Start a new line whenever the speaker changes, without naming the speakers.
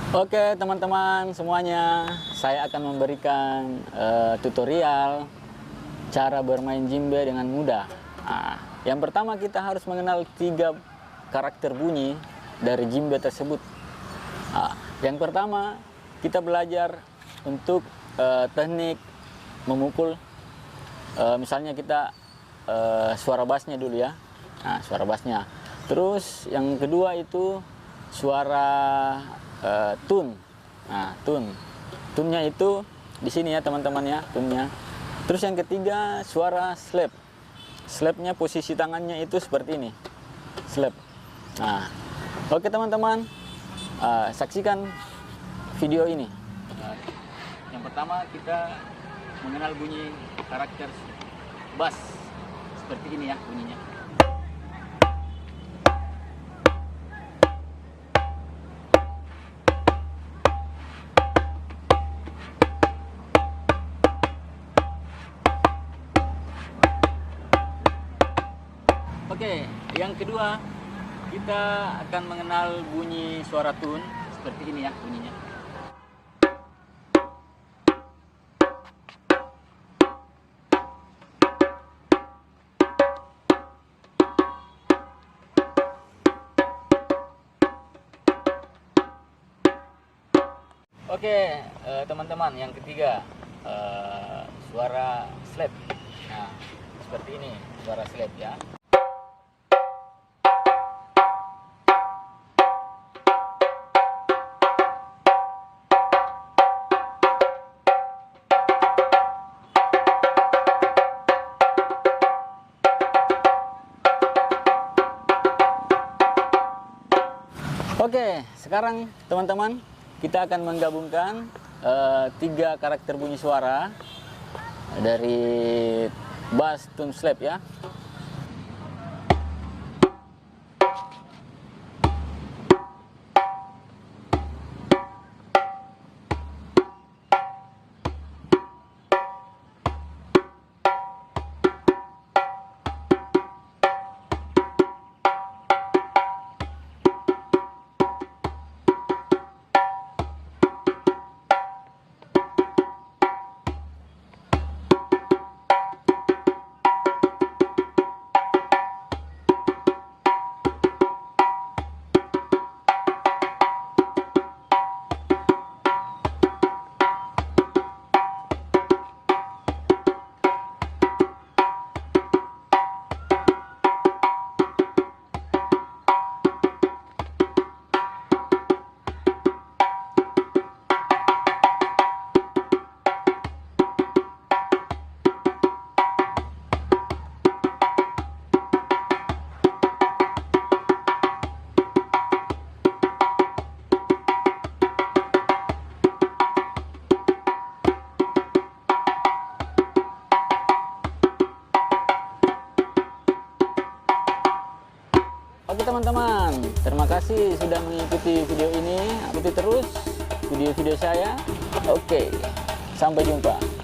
Oke teman-teman semuanya, saya akan memberikan tutorial cara bermain djembe dengan mudah. Nah, yang pertama kita harus mengenal 3 karakter bunyi dari djembe tersebut. Nah, yang pertama kita belajar untuk teknik memukul. Misalnya kita suara bassnya dulu ya. Nah, suara bassnya. Terus yang kedua itu suara tune. Nah, tunnya itu di sini ya teman-teman ya, tunnya. Terus yang ketiga suara slap. Slapnya posisi tangannya itu seperti ini. Slap. Nah, oke teman-teman, saksikan video ini. Yang pertama kita mengenal bunyi karakter bass. Seperti ini ya bunyinya. Oke, yang kedua kita akan mengenal bunyi suara tune seperti ini ya bunyinya. Oke, teman-teman, yang ketiga suara slap. Nah, seperti ini suara slap ya. Oke, sekarang teman-teman kita akan menggabungkan 3 karakter bunyi suara dari bass, tune, slap ya. Oke teman-teman, terima kasih sudah mengikuti video ini. Ikuti terus video-video saya. Oke, sampai jumpa.